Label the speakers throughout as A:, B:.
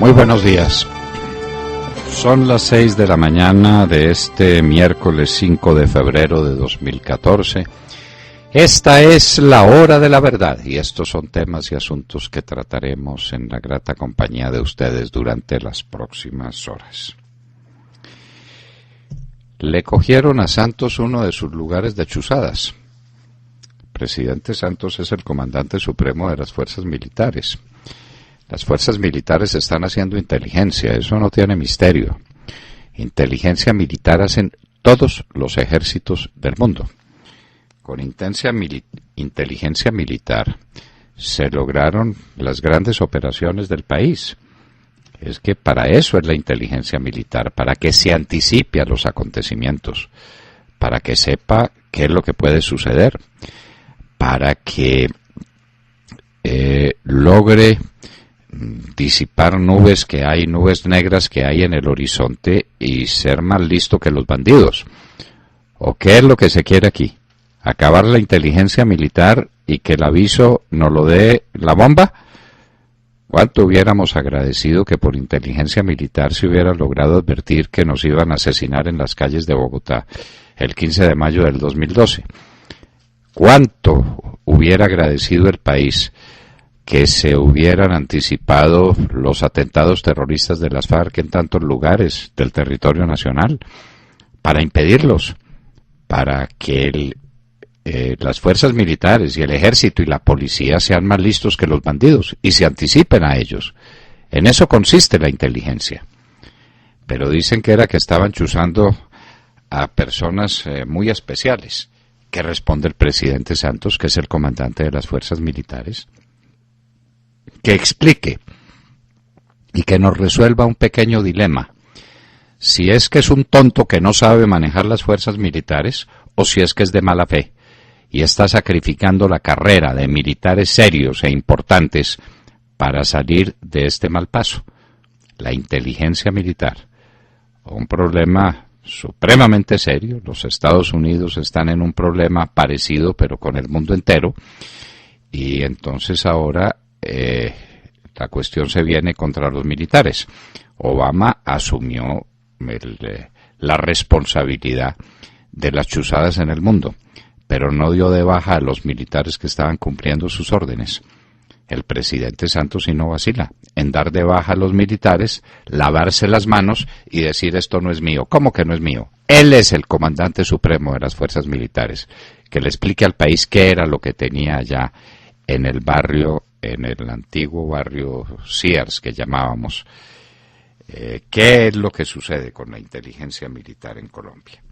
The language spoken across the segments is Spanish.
A: Muy buenos días. Son las 6 de la mañana de este miércoles 5 de febrero de 2014. Esta es la hora de la verdad y estos son temas y asuntos que trataremos en la grata compañía de ustedes durante las próximas horas. Le cogieron a Santos uno de sus lugares de chuzadas. El presidente Santos es el comandante supremo de las fuerzas militares. Las fuerzas militares están haciendo inteligencia, eso no tiene misterio. Inteligencia militar hacen todos los ejércitos del mundo. Con inteligencia militar se lograron las grandes operaciones del país. Es que para eso es la inteligencia militar, para que se anticipe a los acontecimientos, para que sepa qué es lo que puede suceder, para que logre disipar nubes negras que hay en el horizonte y ser más listo que los bandidos. ¿O qué es lo que se quiere aquí? ¿Acabar la inteligencia militar y que el aviso nos lo dé la bomba? ¿Cuánto hubiéramos agradecido que por inteligencia militar se hubiera logrado advertir que nos iban a asesinar en las calles de Bogotá el 15 de mayo del 2012? ¿Cuánto hubiera agradecido el país que se hubieran anticipado los atentados terroristas de las FARC en tantos lugares del territorio nacional para impedirlos, para que las fuerzas militares y el ejército y la policía sean más listos que los bandidos y se anticipen a ellos? En eso consiste la inteligencia. Pero dicen que era que estaban chuzando a personas muy especiales. ¿Qué responde el presidente Santos, que es el comandante de las fuerzas militares? Que explique y que nos resuelva un pequeño dilema. Si es que es un tonto que no sabe manejar las fuerzas militares o si es que es de mala fe y está sacrificando la carrera de militares serios e importantes para salir de este mal paso. La inteligencia militar, un problema supremamente serio. Los Estados Unidos están en un problema parecido pero con el mundo entero y entonces ahora la cuestión se viene contra los militares. Obama asumió la responsabilidad de las chuzadas en el mundo, pero no dio de baja a los militares que estaban cumpliendo sus órdenes. El presidente Santos sí no vacila en dar de baja a los militares, lavarse las manos y decir esto no es mío. ¿Cómo que no es mío? Él es el comandante supremo de las fuerzas militares. Que le explique al país qué era lo que tenía allá en el barrio, en el antiguo barrio Sears que llamábamos. ¿Qué es lo que sucede con la inteligencia militar en Colombia?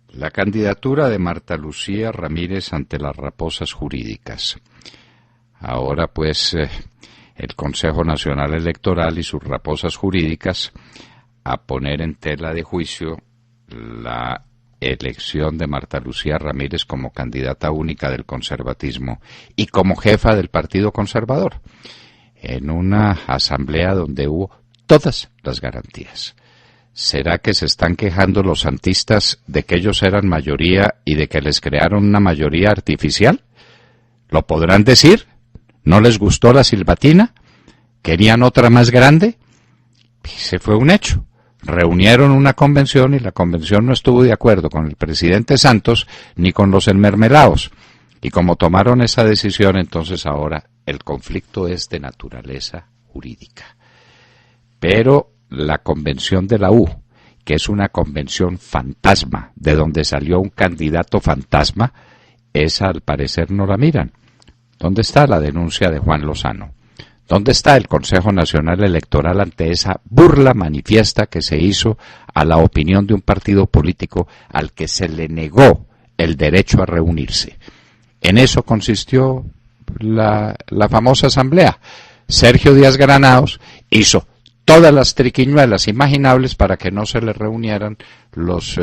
A: La candidatura de Marta Lucía Ramírez ante las raposas jurídicas. Ahora pues el Consejo Nacional Electoral y sus raposas jurídicas a poner en tela de juicio la elección de Marta Lucía Ramírez como candidata única del conservatismo y como jefa del Partido Conservador, en una asamblea donde hubo todas las garantías. ¿Será que se están quejando los santistas de que ellos eran mayoría y de que les crearon una mayoría artificial? ¿Lo podrán decir? ¿No les gustó la silbatina? ¿Querían otra más grande? Ese fue un hecho. Reunieron una convención y la convención no estuvo de acuerdo con el presidente Santos ni con los enmermelados. Y como tomaron esa decisión, entonces ahora el conflicto es de naturaleza jurídica. Pero la convención de la U, que es una convención fantasma, de donde salió un candidato fantasma, esa al parecer no la miran. ¿Dónde está la denuncia de Juan Lozano? ¿Dónde está el Consejo Nacional Electoral ante esa burla manifiesta que se hizo a la opinión de un partido político al que se le negó el derecho a reunirse? En eso consistió la famosa asamblea. Sergio Díaz Granados hizo todas las triquiñuelas imaginables para que no se le reunieran los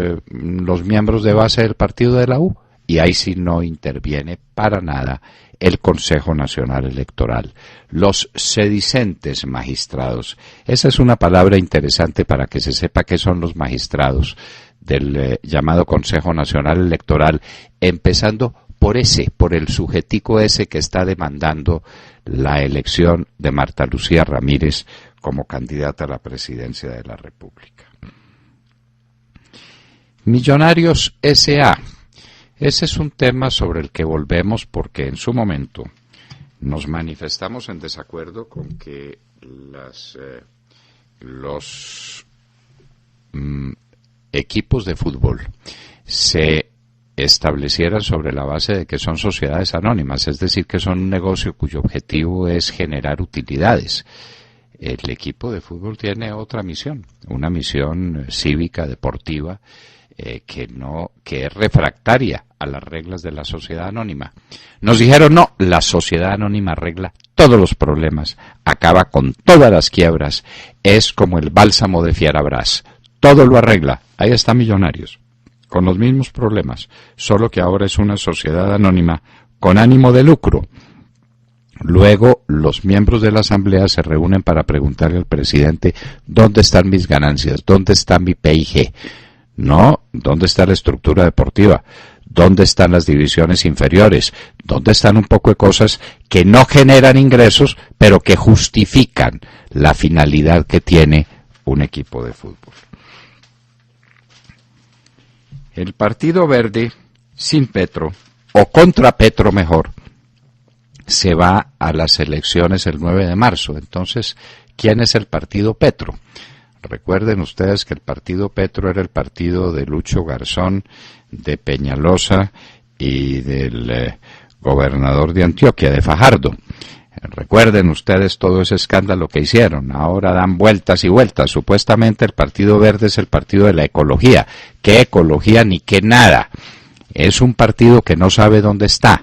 A: miembros de base del partido de la U. Y ahí sí no interviene para nada el Consejo Nacional Electoral. Los sedicentes magistrados. Esa es una palabra interesante para que se sepa qué son los magistrados del llamado Consejo Nacional Electoral, empezando por el sujetico ese que está demandando la elección de Marta Lucía Ramírez como candidata a la presidencia de la República. Millonarios S.A. Ese es un tema sobre el que volvemos porque en su momento nos manifestamos en desacuerdo con que los equipos de fútbol se establecieran sobre la base de que son sociedades anónimas, es decir, que son un negocio cuyo objetivo es generar utilidades. El equipo de fútbol tiene otra misión, una misión cívica, deportiva, que es refractaria a las reglas de la sociedad anónima. Nos dijeron, no, la sociedad anónima arregla todos los problemas, acaba con todas las quiebras, es como el bálsamo de Fierabras, todo lo arregla. Ahí está Millonarios, con los mismos problemas, solo que ahora es una sociedad anónima con ánimo de lucro. Luego, los miembros de la asamblea se reúnen para preguntarle al presidente, ¿dónde están mis ganancias? ¿Dónde está mi PIG? No, ¿dónde está la estructura deportiva? ¿Dónde están las divisiones inferiores? ¿Dónde están un poco de cosas que no generan ingresos, pero que justifican la finalidad que tiene un equipo de fútbol? El Partido Verde, sin Petro, o contra Petro mejor, se va a las elecciones el 9 de marzo. Entonces, ¿quién es el Partido Petro? Recuerden ustedes que el Partido Petro era el partido de Lucho Garzón, de Peñalosa y del gobernador de Antioquia, de Fajardo. Recuerden ustedes todo ese escándalo que hicieron. Ahora dan vueltas y vueltas. Supuestamente el Partido Verde es el partido de la ecología. ¿Qué ecología ni qué nada? Es un partido que no sabe dónde está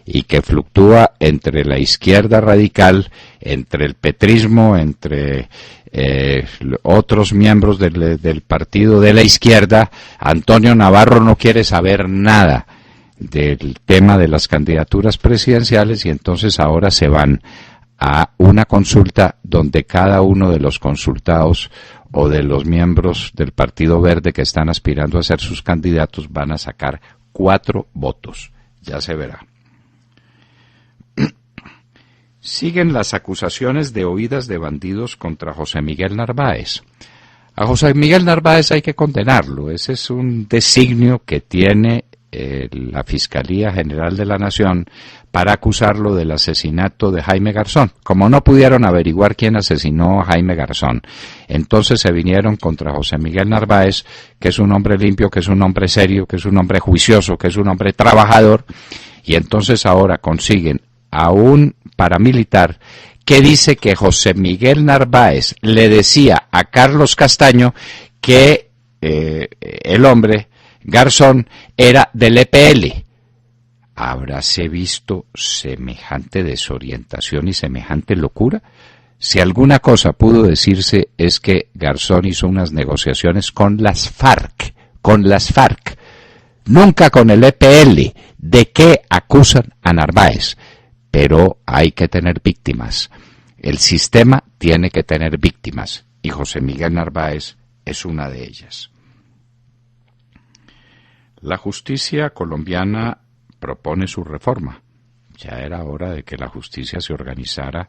A: y que fluctúa entre la izquierda radical, entre el petrismo, entre otros miembros del partido de la izquierda. Antonio Navarro no quiere saber nada del tema de las candidaturas presidenciales y entonces ahora se van a una consulta donde cada uno de los consultados o de los miembros del Partido Verde que están aspirando a ser sus candidatos van a sacar 4 votos. Ya se verá. Siguen las acusaciones de oídas de bandidos contra José Miguel Narváez. A José Miguel Narváez hay que condenarlo. Ese es un designio que tiene la Fiscalía General de la Nación para acusarlo del asesinato de Jaime Garzón. Como no pudieron averiguar quién asesinó a Jaime Garzón, entonces se vinieron contra José Miguel Narváez, que es un hombre limpio, que es un hombre serio, que es un hombre juicioso, que es un hombre trabajador, y entonces ahora consiguen a un paramilitar que dice que José Miguel Narváez le decía a Carlos Castaño que el hombre Garzón era del EPL. ¿Habráse visto semejante desorientación y semejante locura? Si alguna cosa pudo decirse es que Garzón hizo unas negociaciones con las FARC, nunca con el EPL. ¿De qué acusan a Narváez? Pero hay que tener víctimas. El sistema tiene que tener víctimas y José Miguel Narváez es una de ellas. La justicia colombiana propone su reforma. Ya era hora de que la justicia se organizara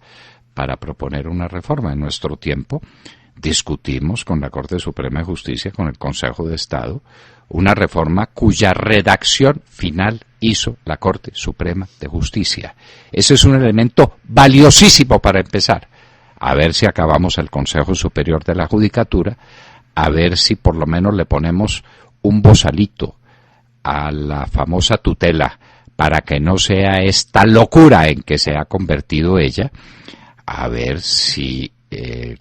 A: para proponer una reforma. En nuestro tiempo discutimos con la Corte Suprema de Justicia, con el Consejo de Estado, una reforma cuya redacción final hizo la Corte Suprema de Justicia. Ese es un elemento valiosísimo para empezar. A ver si acabamos el Consejo Superior de la Judicatura, a ver si por lo menos le ponemos un bozalito a la famosa tutela para que no sea esta locura en que se ha convertido ella, a ver si el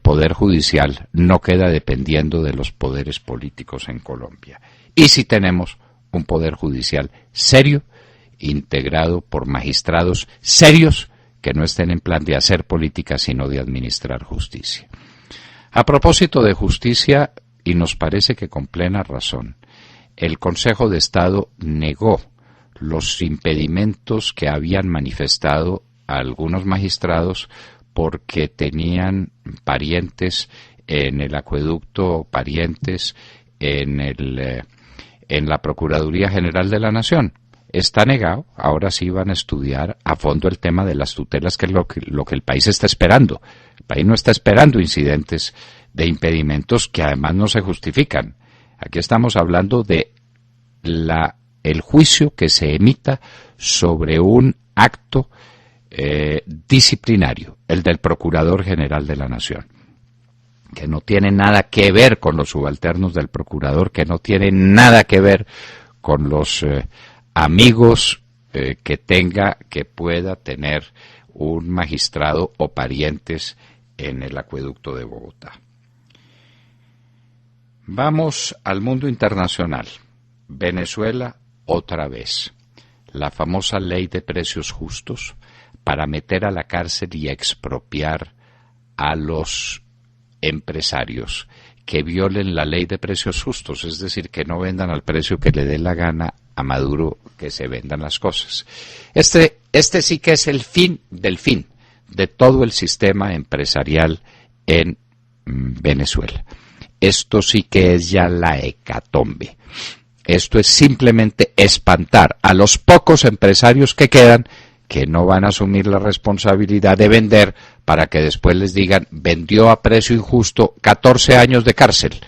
A: Poder Judicial no queda dependiendo de los poderes políticos en Colombia. Y si tenemos un Poder Judicial serio, integrado por magistrados serios, que no estén en plan de hacer política, sino de administrar justicia. A propósito de justicia, y nos parece que con plena razón, el Consejo de Estado negó los impedimentos que habían manifestado a algunos magistrados porque tenían parientes en el acueducto, parientes en en la Procuraduría General de la Nación. Está negado. Ahora sí van a estudiar a fondo el tema de las tutelas, que es lo que el país está esperando. El país no está esperando incidentes de impedimentos que además no se justifican. Aquí estamos hablando de el juicio que se emita sobre un acto disciplinario, el del Procurador General de la Nación, que no tiene nada que ver con los subalternos del Procurador, que no tiene nada que ver con los amigos que pueda tener un magistrado o parientes en el acueducto de Bogotá. Vamos al mundo internacional. Venezuela otra vez. La famosa ley de precios justos para meter a la cárcel y expropiar a los empresarios que violen la ley de precios justos, es decir, que no vendan al precio que le dé la gana a Maduro que se vendan las cosas. Este sí que es el fin del fin de todo el sistema empresarial en Venezuela. Esto sí que es ya la hecatombe. Esto es simplemente espantar a los pocos empresarios que quedan, que no van a asumir la responsabilidad de vender, para que después les digan, vendió a precio injusto, 14 años de cárcel,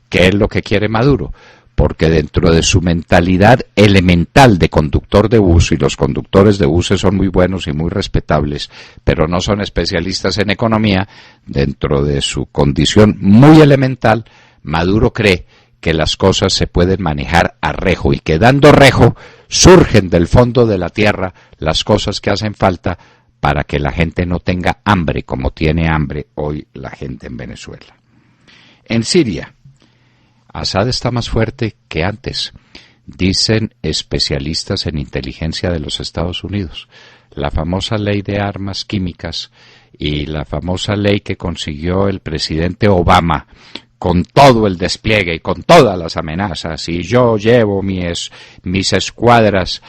A: que es lo que quiere Maduro, porque dentro de su mentalidad elemental de conductor de bus, y los conductores de buses son muy buenos y muy respetables, pero no son especialistas en economía, dentro de su condición muy elemental, Maduro cree que las cosas se pueden manejar a rejo, y que dando rejo surgen del fondo de la tierra las cosas que hacen falta para que la gente no tenga hambre como tiene hambre hoy la gente en Venezuela. En Siria, Assad está más fuerte que antes, dicen especialistas en inteligencia de los Estados Unidos. La famosa ley de armas químicas y la famosa ley que consiguió el presidente Obama, con todo el despliegue y con todas las amenazas, y yo llevo mis escuadras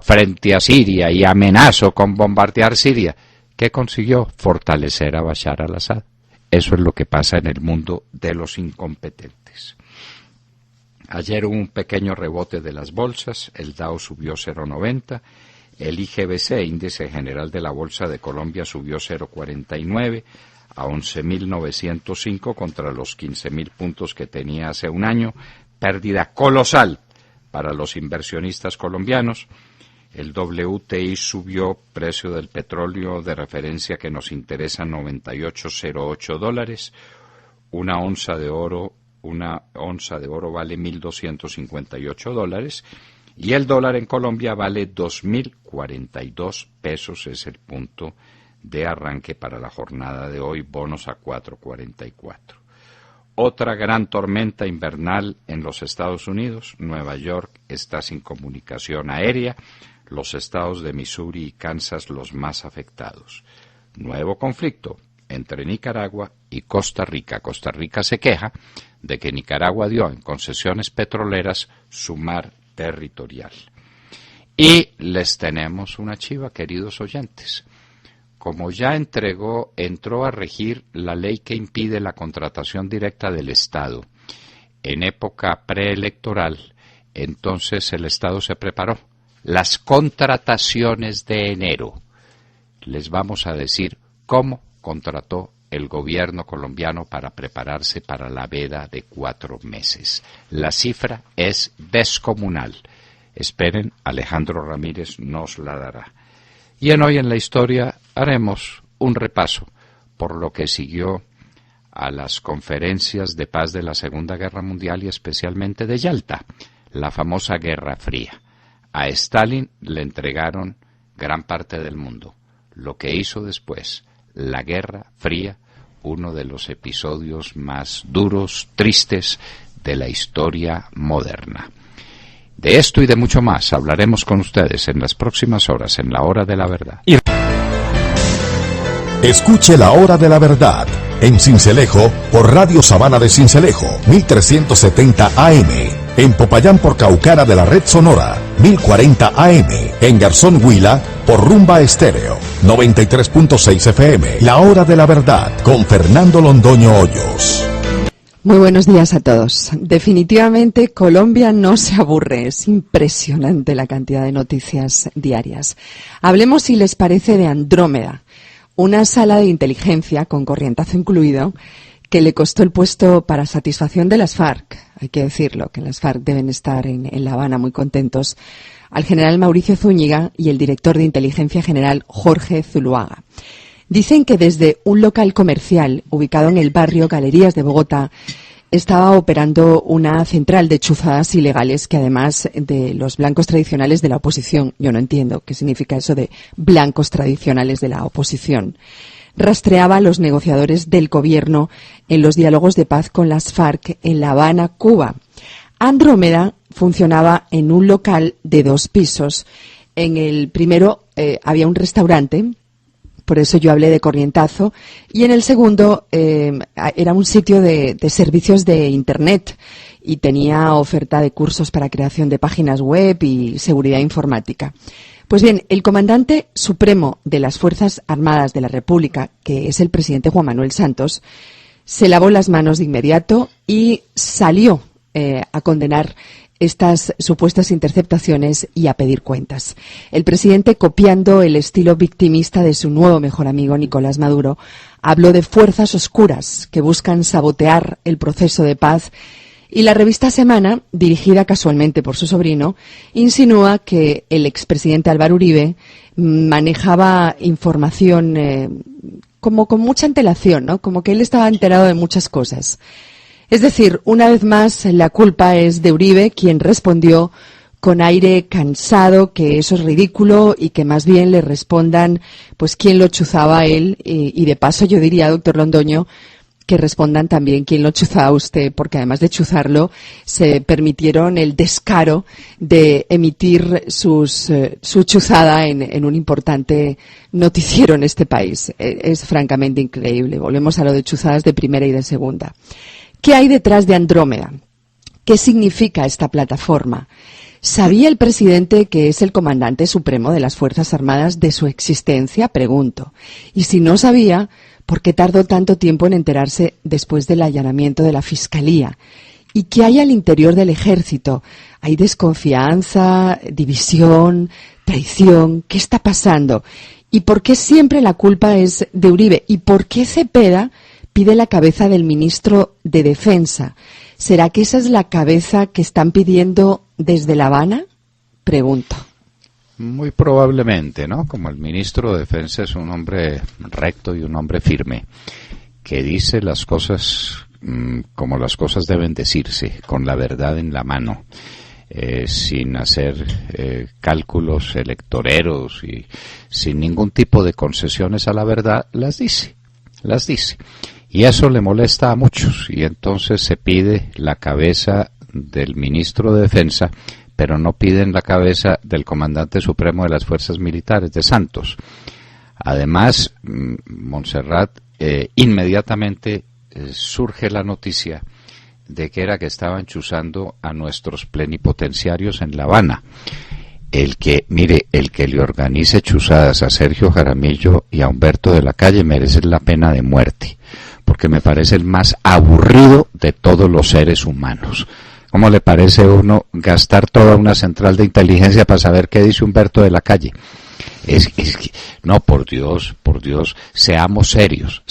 A: frente a Siria y amenazo con bombardear Siria, ¿qué consiguió? Fortalecer a Bashar al-Assad. Eso es lo que pasa en el mundo de los incompetentes. Ayer hubo un pequeño rebote de las bolsas, el Dow subió 0,90, el IGBC, índice general de la Bolsa de Colombia, subió 0,49, a 11.905 contra los 15.000 puntos que tenía hace un año, pérdida colosal para los inversionistas colombianos. El WTI subió, precio del petróleo de referencia que nos interesa, $98.08, una onza de oro vale $1.258, y el dólar en Colombia vale 2.042 pesos, es el punto de arranque para la jornada de hoy, bonos a 4.44. Otra gran tormenta invernal en los Estados Unidos. Nueva York está sin comunicación aérea, los estados de Missouri y Kansas los más afectados. Nuevo conflicto entre Nicaragua y Costa Rica. Costa Rica se queja de que Nicaragua dio en concesiones petroleras su mar territorial. Y les tenemos una chiva, queridos oyentes. Como ya entró a regir la ley que impide la contratación directa del Estado en época preelectoral, entonces el Estado se preparó. Las contrataciones de enero. Les vamos a decir cómo contrató el gobierno colombiano para prepararse para la veda de 4 meses. La cifra es descomunal. Esperen, Alejandro Ramírez nos la dará. Y Hoy en la Historia haremos un repaso por lo que siguió a las conferencias de paz de la Segunda Guerra Mundial y especialmente de Yalta, la famosa Guerra Fría. A Stalin le entregaron gran parte del mundo. Lo que hizo después, la Guerra Fría, uno de los episodios más duros, tristes de la historia moderna. De esto y de mucho más hablaremos con ustedes en las próximas horas, en la Hora de la Verdad.
B: Escuche la Hora de la Verdad en Sincelejo por Radio Sabana de Sincelejo, 1370 AM. En Popayán por Caucara de la Red Sonora, 1040 AM. En Garzón Huila por Rumba Estéreo, 93.6 FM. La Hora de la Verdad con Fernando Londoño Hoyos.
C: Muy buenos días a todos. Definitivamente Colombia no se aburre. Es impresionante la cantidad de noticias diarias. Hablemos, si les parece, de Andrómeda, una sala de inteligencia, con corrientazo incluido, que le costó el puesto para satisfacción de las FARC. Hay que decirlo, que las FARC deben estar en La Habana muy contentos, al general Mauricio Zúñiga y el director de inteligencia general Jorge Zuluaga. Dicen que desde un local comercial ubicado en el barrio Galerías de Bogotá estaba operando una central de chuzadas ilegales que, además de los blancos tradicionales de la oposición, yo no entiendo qué significa eso de blancos tradicionales de la oposición, rastreaba a los negociadores del gobierno en los diálogos de paz con las FARC en La Habana, Cuba. Andrómeda funcionaba en un local de 2 pisos. En el primero había un restaurante, por eso yo hablé de corrientazo, y en el segundo era un sitio de servicios de Internet y tenía oferta de cursos para creación de páginas web y seguridad informática. Pues bien, el comandante supremo de las Fuerzas Armadas de la República, que es el presidente Juan Manuel Santos, se lavó las manos de inmediato y salió a condenar estas supuestas interceptaciones y a pedir cuentas. El presidente, copiando el estilo victimista de su nuevo mejor amigo Nicolás Maduro, habló de fuerzas oscuras que buscan sabotear el proceso de paz, y la revista Semana, dirigida casualmente por su sobrino, insinúa que el expresidente Álvaro Uribe manejaba información como con mucha antelación, ¿no? Como que él estaba enterado de muchas cosas. Es decir, una vez más, la culpa es de Uribe, quien respondió con aire cansado que eso es ridículo y que más bien le respondan pues quién lo chuzaba a él, y de paso yo diría, doctor Londoño, que respondan también quién lo chuzaba a usted, porque además de chuzarlo se permitieron el descaro de emitir su chuzada en un importante noticiero en este país. Es francamente increíble. Volvemos a lo de chuzadas de primera y de segunda. ¿Qué hay detrás de Andrómeda? ¿Qué significa esta plataforma? ¿Sabía el presidente, que es el comandante supremo de las Fuerzas Armadas, de su existencia? Pregunto. Y si no sabía, ¿por qué tardó tanto tiempo en enterarse después del allanamiento de la Fiscalía? ¿Y qué hay al interior del Ejército? ¿Hay desconfianza, división, traición? ¿Qué está pasando? ¿Y por qué siempre la culpa es de Uribe? ¿Y por qué Cepeda pide la cabeza del ministro de Defensa? ¿Será que esa es la cabeza que están pidiendo desde La Habana? Pregunto.
A: Muy probablemente, ¿no? Como el ministro de Defensa es un hombre recto y un hombre firme, que dice las cosas como las cosas deben decirse, con la verdad en la mano, sin hacer cálculos electoreros y sin ningún tipo de concesiones a la verdad, las dice. Y eso le molesta a muchos, y entonces se pide la cabeza del ministro de Defensa, pero no piden la cabeza del comandante supremo de las fuerzas militares, de Santos. Además, Montserrat, inmediatamente surge la noticia de que estaban chuzando a nuestros plenipotenciarios en La Habana. El que le organice chuzadas a Sergio Jaramillo y a Humberto de la Calle merece la pena de muerte, porque me parece el más aburrido de todos los seres humanos. ¿Cómo le parece a uno gastar toda una central de inteligencia para saber qué dice Humberto de la Calle? No, por Dios, seamos serios.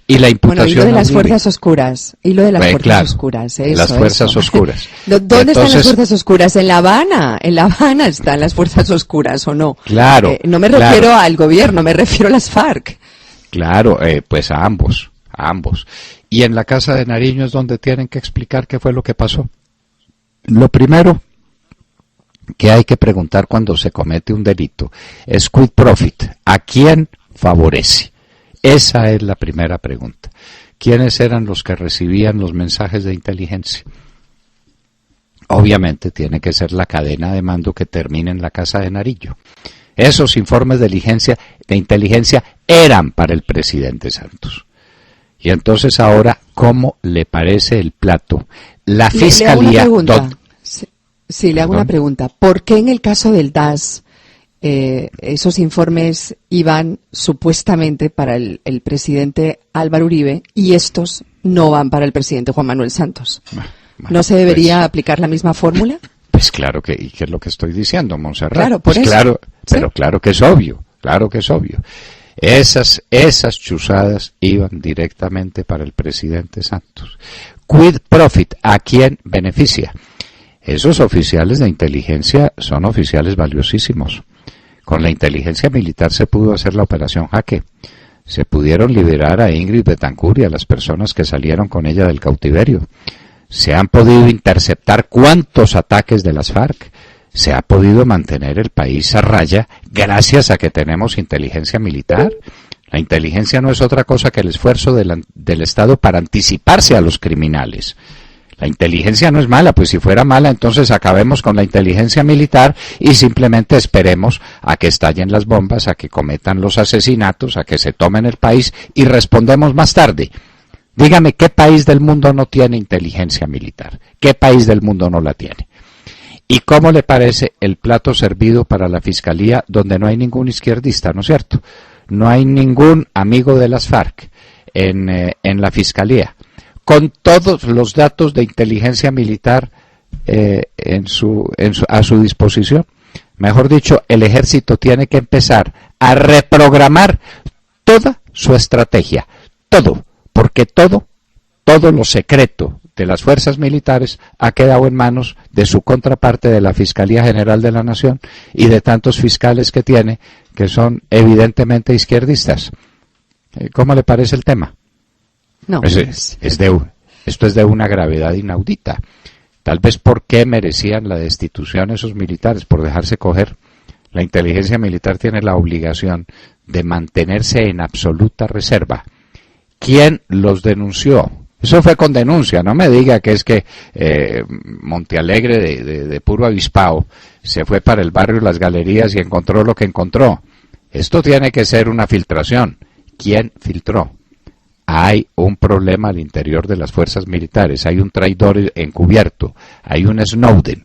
A: Y la imputación...
C: Bueno, y lo de las fuerzas oscuras,
A: las fuerzas oscuras.
C: ¿Dónde están las fuerzas oscuras? ¿En La Habana? En La Habana están las fuerzas oscuras, ¿o no?
A: Claro.
C: No me refiero al gobierno, me refiero a las FARC.
A: Claro, pues a ambos. Y en la Casa de Nariño es donde tienen que explicar qué fue lo que pasó. Lo primero que hay que preguntar cuando se comete un delito es quid profit, ¿a quién favorece? Esa es la primera pregunta. ¿Quiénes eran los que recibían los mensajes de inteligencia? Obviamente tiene que ser la cadena de mando que termina en la Casa de Nariño. Esos informes de inteligencia eran para el presidente Santos. Y entonces ahora, ¿cómo le parece el plato? La Fiscalía...
C: Le hago una pregunta. ¿Por qué en el caso del DAS esos informes iban supuestamente para el presidente Álvaro Uribe y estos no van para el presidente Juan Manuel Santos.
A: Bueno,
C: ¿No se debería aplicar la misma fórmula?
A: Pues claro que, ¿y qué es lo que estoy diciendo, Montserrat?
C: Claro, por
A: pues
C: eso.
A: Claro,
C: ¿Sí?
A: pero claro que es obvio, claro que es obvio. Esas chuzadas iban directamente para el presidente Santos. Quid profit, ¿a quién beneficia? Esos oficiales de inteligencia son oficiales valiosísimos. Con la inteligencia militar se pudo hacer la operación Jaque. Se pudieron liberar a Ingrid Betancourt y a las personas que salieron con ella del cautiverio. Se han podido interceptar cuantos ataques de las FARC. Se ha podido mantener el país a raya gracias a que tenemos inteligencia militar. La inteligencia no es otra cosa que el esfuerzo del Estado para anticiparse a los criminales. La inteligencia no es mala, pues si fuera mala entonces acabemos con la inteligencia militar y simplemente esperemos a que estallen las bombas, a que cometan los asesinatos, a que se tomen el país y respondemos más tarde. Dígame, ¿qué país del mundo no tiene inteligencia militar? ¿Qué país del mundo no la tiene? ¿Y cómo le parece el plato servido para la Fiscalía donde no hay ningún izquierdista, ¿no es cierto? No hay ningún amigo de las FARC en la Fiscalía, con todos los datos de inteligencia militar a su disposición. Mejor dicho, el ejército tiene que empezar a reprogramar toda su estrategia, todo, porque todo lo secreto de las fuerzas militares ha quedado en manos de su contraparte de la Fiscalía General de la Nación y de tantos fiscales que tiene que son evidentemente izquierdistas. ¿Cómo le parece el tema?
C: No.
A: Esto es de una gravedad inaudita. Tal vez por qué merecían la destitución esos militares, por dejarse coger. La inteligencia militar tiene la obligación de mantenerse en absoluta reserva. ¿Quién los denunció? Eso fue con denuncia, no me diga que es que Montealegre de puro avispao se fue para el barrio Las Galerías y encontró lo que encontró. Esto tiene que ser una filtración. ¿Quién filtró? Hay un problema al interior de las fuerzas militares, hay un traidor encubierto, hay un Snowden.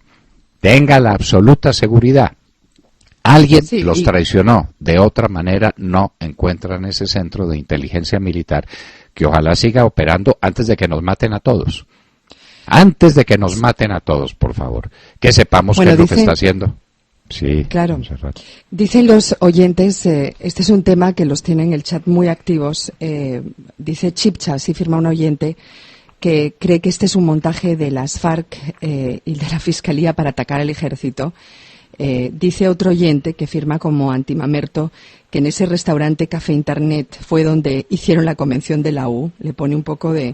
A: Tenga la absoluta seguridad. Alguien los traicionó, de otra manera no encuentran ese centro de inteligencia militar que ojalá siga operando antes de que nos maten a todos. Antes de que nos maten a todos, por favor. Que sepamos qué es lo que está haciendo. Sí,
C: claro. Dicen los oyentes, este es un tema que los tiene en el chat muy activos. Dice Chipcha, así firma un oyente, que cree que este es un montaje de las FARC y de la Fiscalía para atacar al ejército. Dice otro oyente que firma como antimamerto que en ese restaurante Café Internet fue donde hicieron la convención de la U. Le pone un poco de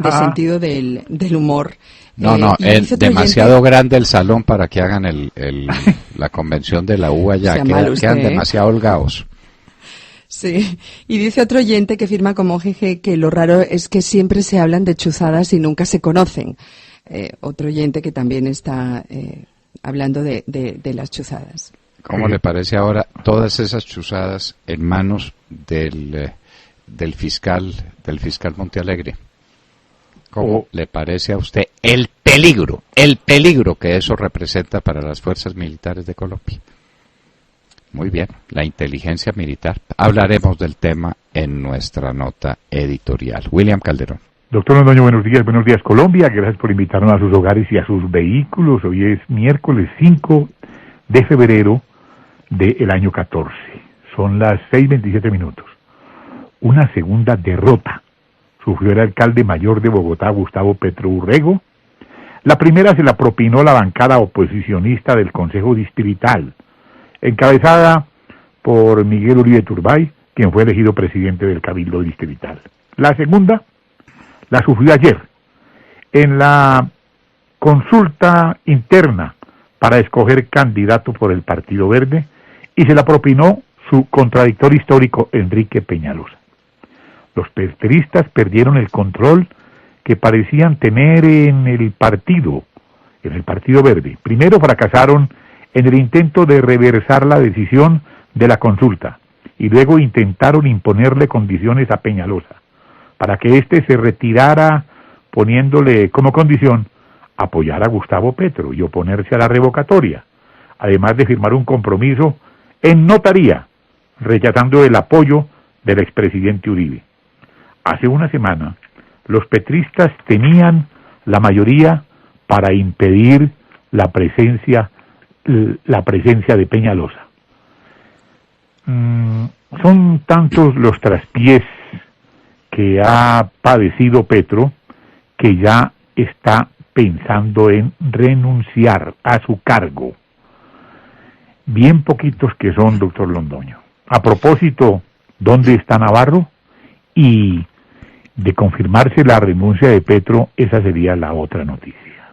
C: sentido del humor.
A: No, es demasiado grande el salón para que hagan la convención de la U allá. Quedan demasiado holgados.
C: Sí, y dice otro oyente que firma como GG que lo raro es que siempre se hablan de chuzadas y nunca se conocen. Otro oyente que también está hablando de las chuzadas.
A: ¿Cómo le parece ahora todas esas chuzadas en manos del fiscal Montealegre? ¿Cómo le parece a usted el peligro que eso representa para las fuerzas militares de Colombia? Muy bien, la inteligencia militar. Hablaremos del tema en nuestra nota editorial. William Calderón.
D: Doctor Londoño, buenos días Colombia. Gracias por invitarnos a sus hogares y a sus vehículos. Hoy es miércoles 5 de febrero del año 14. Son las 6:27. Una segunda derrota sufrió el alcalde mayor de Bogotá, Gustavo Petro Urrego. La primera se la propinó la bancada oposicionista del Consejo Distrital, encabezada por Miguel Uribe Turbay, quien fue elegido presidente del Cabildo Distrital. La segunda la sufrió ayer, en la consulta interna para escoger candidato por el Partido Verde, y se la propinó su contradictor histórico, Enrique Peñalosa. Los petristas perdieron el control que parecían tener en el Partido Verde. Primero fracasaron en el intento de reversar la decisión de la consulta, y luego intentaron imponerle condiciones a Peñalosa, para que éste se retirara, poniéndole como condición apoyar a Gustavo Petro y oponerse a la revocatoria, además de firmar un compromiso en notaría, rechazando el apoyo del expresidente Uribe. Hace una semana, los petristas tenían la mayoría para impedir la presencia de Peñalosa. Son tantos los traspiés que ha padecido Petro que ya está pensando en renunciar a su cargo. Bien poquitos que son, doctor Londoño. A propósito, ¿dónde está Navarro? Y de confirmarse la renuncia de Petro, esa sería la otra noticia.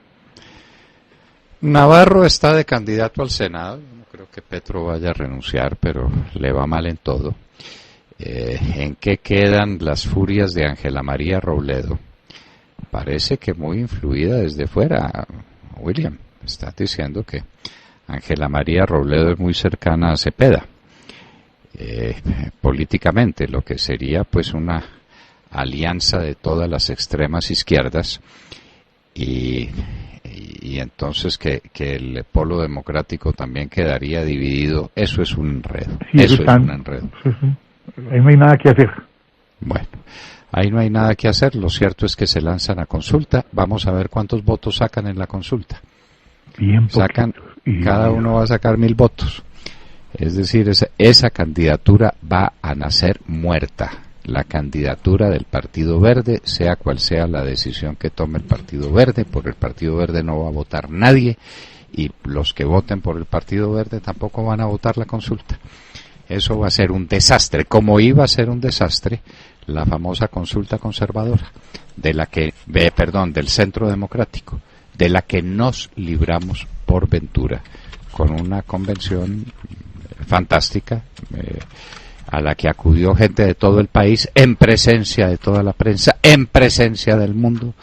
A: Navarro está de candidato al Senado. No creo que Petro vaya a renunciar, pero le va mal en todo. ¿En qué quedan las furias de Ángela María Robledo? Parece que muy influida desde fuera. William, está diciendo que Ángela María Robledo es muy cercana a Cepeda. Políticamente, lo que sería pues una alianza de todas las extremas izquierdas y entonces que el polo democrático también quedaría dividido. Eso es un enredo.
D: Sí, eso es un enredo. Ahí no hay nada que hacer.
A: Bueno, ahí no hay nada que hacer. Lo cierto es que se lanzan a consulta. Vamos a ver cuántos votos sacan en la consulta.
D: Bien
A: sacan, cada uno va a sacar 1000 votos. Es decir, esa candidatura va a nacer muerta. La candidatura del Partido Verde, sea cual sea la decisión que tome el Partido Verde, por el Partido Verde no va a votar nadie, y los que voten por el Partido Verde tampoco van a votar la consulta. Eso va a ser un desastre, como iba a ser un desastre la famosa consulta conservadora, del Centro Democrático, de la que nos libramos por ventura, con una convención fantástica, a la que acudió gente de todo el país, en presencia de toda la prensa, en presencia del mundo,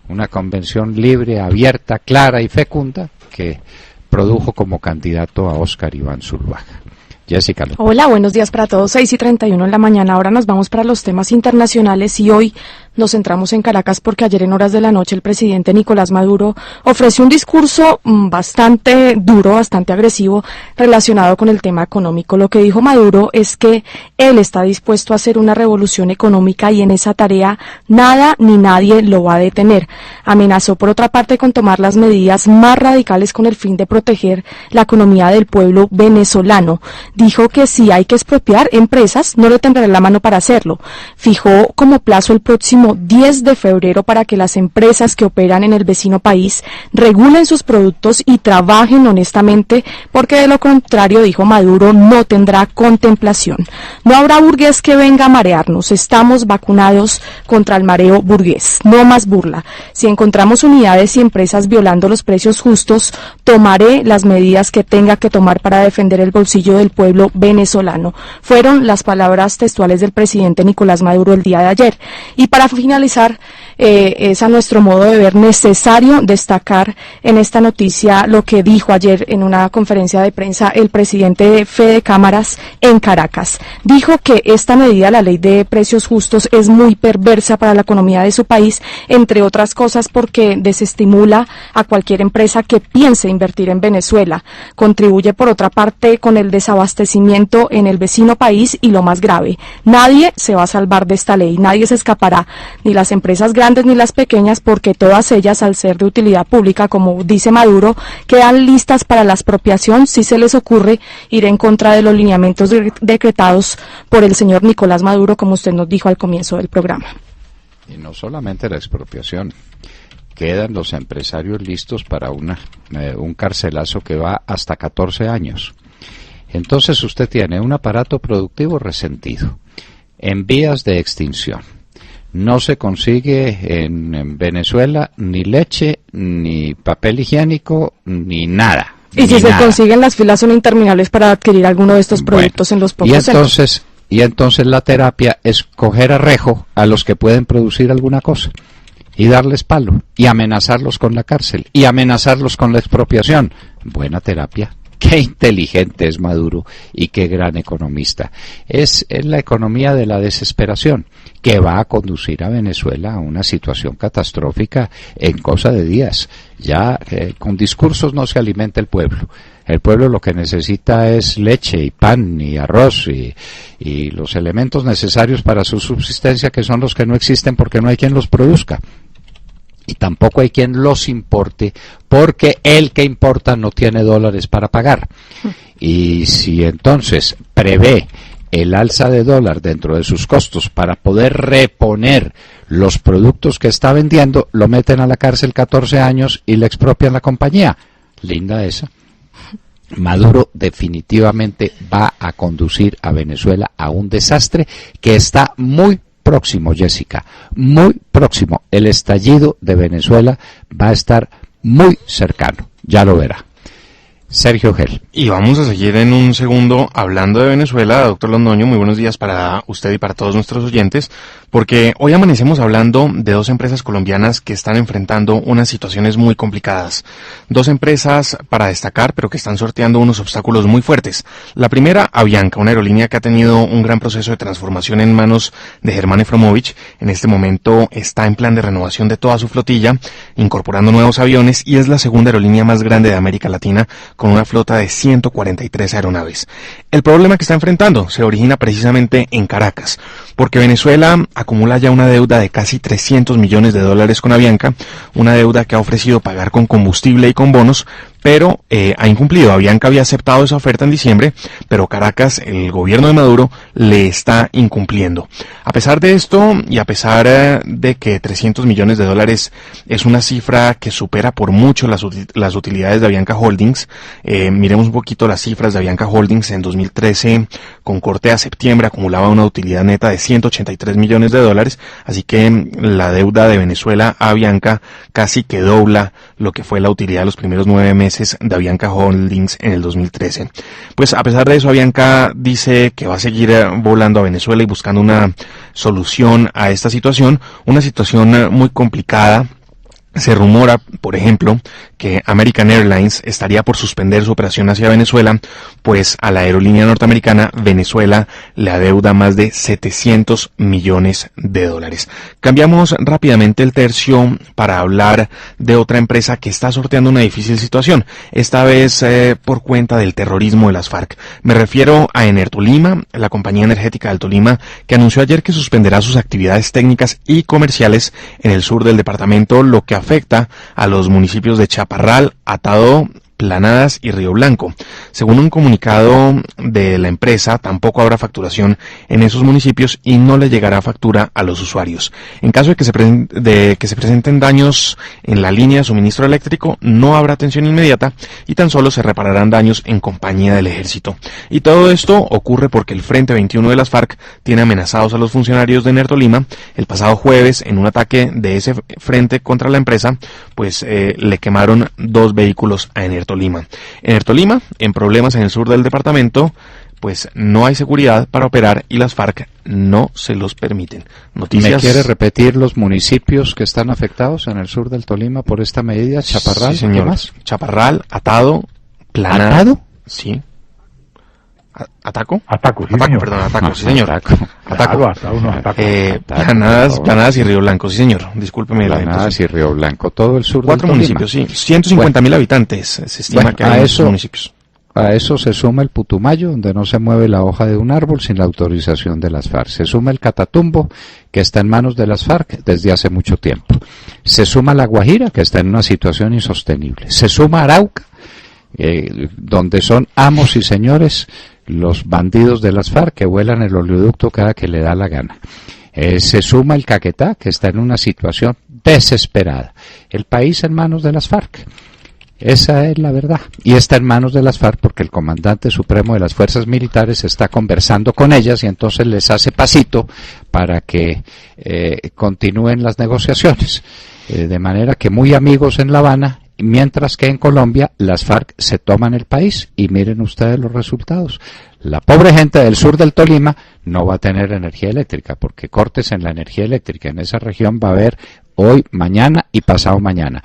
A: una convención libre, abierta, clara y fecunda, que produjo como candidato a Óscar Iván Zuluaga. Jessica.
E: Hola, buenos días para todos. 6:31 en la mañana. Ahora nos vamos para los temas internacionales y hoy nos centramos en Caracas porque ayer en horas de la noche el presidente Nicolás Maduro ofreció un discurso bastante duro, bastante agresivo relacionado con el tema económico. Lo que dijo Maduro es que él está dispuesto a hacer una revolución económica y en esa tarea nada ni nadie lo va a detener. Amenazó por otra parte con tomar las medidas más radicales con el fin de proteger la economía del pueblo venezolano. Dijo que si hay que expropiar empresas, no le temblará la mano para hacerlo. Fijó como plazo el próximo 10 de febrero para que las empresas que operan en el vecino país regulen sus productos y trabajen honestamente, porque de lo contrario, dijo Maduro, no tendrá contemplación. No habrá burgués que venga a marearnos. Estamos vacunados contra el mareo burgués. No más burla. Si encontramos unidades y empresas violando los precios justos, tomaré las medidas que tenga que tomar para defender el bolsillo del pueblo venezolano. Fueron las palabras textuales del presidente Nicolás Maduro el día de ayer. Y para finalizar, es a nuestro modo de ver necesario destacar en esta noticia lo que dijo ayer en una conferencia de prensa el presidente de Fede Cámaras en Caracas. Dijo que esta medida, la ley de precios justos, es muy perversa para la economía de su país, entre otras cosas porque desestimula a cualquier empresa que piense invertir en Venezuela. Contribuye por otra parte con el desabastecimiento en el vecino país y lo más grave, nadie se va a salvar de esta ley, nadie se escapará, ni las empresas grandes ni las pequeñas, porque todas ellas, al ser de utilidad pública, como dice Maduro, quedan listas para la expropiación si se les ocurre ir en contra de los lineamientos decretados por el señor Nicolás Maduro, como usted nos dijo al comienzo del programa.
A: Y no solamente la expropiación, quedan los empresarios listos para un carcelazo que va hasta 14 años. Entonces usted tiene un aparato productivo resentido, en vías de extinción. No se consigue en Venezuela ni leche, ni papel higiénico, ni nada.
E: Y si se consiguen, las filas son interminables para adquirir alguno de estos productos en los pocos años.
A: Y entonces la terapia es coger a rejo a los que pueden producir alguna cosa y darles palo y amenazarlos con la cárcel y amenazarlos con la expropiación. Buena terapia. qué inteligente es Maduro y qué gran economista. Es la economía de la desesperación que va a conducir a Venezuela a una situación catastrófica en cosa de días. Ya con discursos no se alimenta el pueblo. El pueblo lo que necesita es leche y pan y arroz y los elementos necesarios para su subsistencia, que son los que no existen porque no hay quien los produzca. Y tampoco hay quien los importe porque el que importa no tiene dólares para pagar. Y si entonces prevé el alza de dólar dentro de sus costos para poder reponer los productos que está vendiendo, lo meten a la cárcel 14 años y le expropian la compañía. Linda esa. Maduro definitivamente va a conducir a Venezuela a un desastre que está muy próximo, Jessica, muy próximo. El estallido de Venezuela va a estar muy cercano, ya lo verá. Sergio Gel.
F: Y vamos a seguir en un segundo hablando de Venezuela. Doctor Londoño, muy buenos días para usted y para todos nuestros oyentes, porque hoy amanecemos hablando de dos empresas colombianas que están enfrentando unas situaciones muy complicadas. Dos empresas para destacar, pero que están sorteando unos obstáculos muy fuertes. La primera, Avianca, una aerolínea que ha tenido un gran proceso de transformación en manos de Germán Efromovich. En este momento está en plan de renovación de toda su flotilla, incorporando nuevos aviones, y es la segunda aerolínea más grande de América Latina, con una flota de 143 aeronaves. El problema que está enfrentando se origina precisamente en Caracas, porque Venezuela acumula ya una deuda de casi $300 millones con Avianca, una deuda que ha ofrecido pagar con combustible y con bonos, pero ha incumplido. Avianca había aceptado esa oferta en diciembre, pero Caracas, el gobierno de Maduro, le está incumpliendo. A pesar de esto, y a pesar de que $300 millones es una cifra que supera por mucho las utilidades de Avianca Holdings, miremos un poquito las cifras de Avianca Holdings. En 2013, con corte a septiembre, acumulaba una utilidad neta de $183 millones, así que la deuda de Venezuela a Avianca casi que dobla lo que fue la utilidad de los primeros 9 meses de Avianca Holdings en el 2013. Pues a pesar de eso, Avianca dice que va a seguir volando a Venezuela y buscando una solución a esta situación, una situación muy complicada. Se rumora, por ejemplo, que American Airlines estaría por suspender su operación hacia Venezuela, pues a la aerolínea norteamericana Venezuela le adeuda más de $700 millones. Cambiamos rápidamente el tercio para hablar de otra empresa que está sorteando una difícil situación, esta vez por cuenta del terrorismo de las FARC. Me refiero a Enertolima, la compañía energética del Tolima, que anunció ayer que suspenderá sus actividades técnicas y comerciales en el sur del departamento, lo que afecta a los municipios de Chaparral, Atado, Planadas y Río Blanco. Según un comunicado de la empresa, tampoco habrá facturación en esos municipios y no le llegará factura a los usuarios. En caso de que se presenten daños en la línea de suministro eléctrico, no habrá atención inmediata y tan solo se repararán daños en compañía del ejército. Y todo esto ocurre porque el Frente 21 de las FARC tiene amenazados a los funcionarios de Enertolima. El pasado jueves, en un ataque de ese frente contra la empresa, pues le quemaron 2 vehículos a Enertolima. Enertolima, en problemas en el sur del departamento, pues no hay seguridad para operar y las FARC no se los permiten. Noticias.
A: ¿Me quiere repetir los municipios que están afectados en el sur del Tolima por esta medida? Chaparral,
F: sí, señor.
A: ¿Qué más?
F: Chaparral, Atado, Plana.
A: ¿Atado?
F: Sí. ¿Ataco?
D: Ataco, sí,
F: Ataco,
D: señor.
F: perdón, Ataco, sí, señor.
A: Ataco.
F: Planadas y Río Blanco, sí, señor. Discúlpeme.
A: Planadas y Río Blanco, todo el sur
F: 4
A: del
F: municipios,
A: Tolima.
F: sí. 150.000 habitantes se estima que hay en esos municipios.
A: A eso se suma el Putumayo, donde no se mueve la hoja de un árbol sin la autorización de las FARC. Se suma el Catatumbo, que está en manos de las FARC desde hace mucho tiempo. Se suma la Guajira, que está en una situación insostenible. Se suma Arauca, donde son amos y señores los bandidos de las FARC que vuelan el oleoducto cada que le da la gana. Se suma el Caquetá, que está en una situación desesperada. El país en manos de las FARC. Esa es la verdad. Y está en manos de las FARC porque el comandante supremo de las fuerzas militares está conversando con ellas y entonces les hace pasito para que continúen las negociaciones. De manera que muy amigos en La Habana, mientras que en Colombia las FARC se toman el país y miren ustedes los resultados. La pobre gente del sur del Tolima no va a tener energía eléctrica porque cortes en la energía eléctrica en esa región va a haber hoy, mañana y pasado mañana.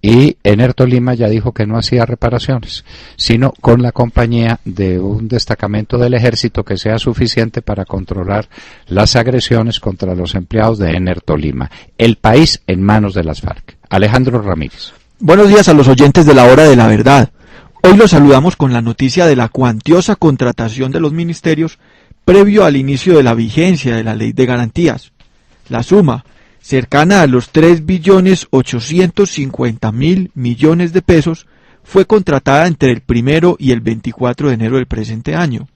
A: Y Enertolima ya dijo que no hacía reparaciones, sino con la compañía de un destacamento del ejército que sea suficiente para controlar las agresiones contra los empleados de Enertolima. El país en manos de las FARC. Alejandro Ramírez.
G: Buenos días a los oyentes de la Hora de la Verdad. Hoy los saludamos con la noticia de la cuantiosa contratación de los ministerios previo al inicio de la vigencia de la Ley de Garantías. La suma, cercana a los 3.850.000 millones de pesos, fue contratada entre el 1 y el 24 de enero del presente año.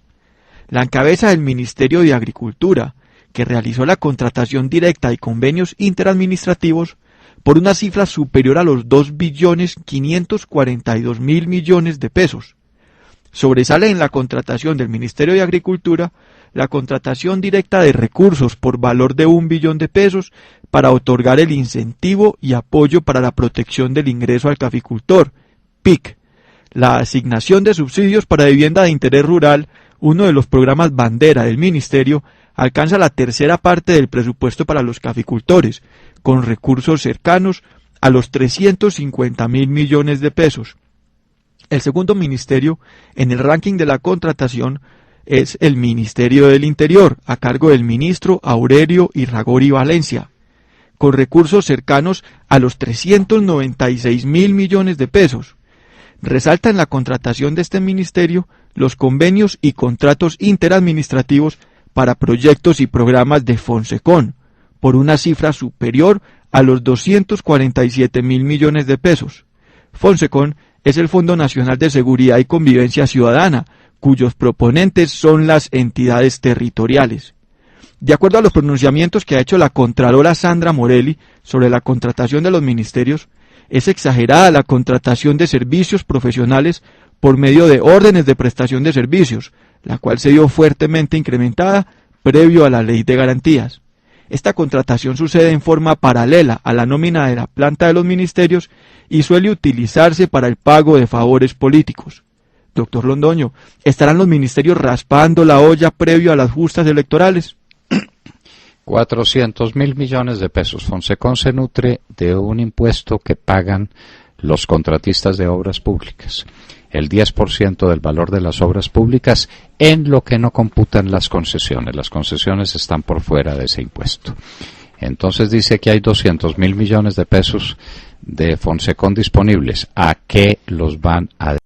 G: La encabeza del Ministerio de Agricultura, que realizó la contratación directa y convenios interadministrativos por una cifra superior a los 2.542.000 millones de pesos. Sobresale en la contratación del Ministerio de Agricultura la contratación directa de recursos por valor de 1 billón de pesos para otorgar el incentivo y apoyo para la protección del ingreso al caficultor, PIC, la asignación de subsidios para vivienda de interés rural, uno de los programas bandera del Ministerio, alcanza la tercera parte del presupuesto para los caficultores, con recursos cercanos a los 350.000 millones de pesos. El segundo ministerio en el ranking de la contratación es el Ministerio del Interior, a cargo del ministro Aurelio Irragorri Valencia, con recursos cercanos a los 396.000 millones de pesos. Resalta en la contratación de este ministerio los convenios y contratos interadministrativos para proyectos y programas de Fonsecon, por una cifra superior a los 247.000 millones de pesos. Fonsecon es el Fondo Nacional de Seguridad y Convivencia Ciudadana, cuyos proponentes son las entidades territoriales. De acuerdo a los pronunciamientos que ha hecho la Contralora Sandra Morelli sobre la contratación de los ministerios, es exagerada la contratación de servicios profesionales por medio de órdenes de prestación de servicios, la cual se vio fuertemente incrementada previo a la Ley de Garantías. Esta contratación sucede en forma paralela a la nómina de la planta de los ministerios y suele utilizarse para el pago de favores políticos. Doctor Londoño, ¿estarán los ministerios raspando la olla previo a las justas electorales?
A: 400.000 millones de pesos. Fonsecon se nutre de un impuesto que pagan los contratistas de obras públicas. El 10% del valor de las obras públicas en lo que no computan las concesiones. Las concesiones están por fuera de ese impuesto. Entonces dice que hay 200.000 millones de pesos de Fonsecon disponibles. ¿A qué los van a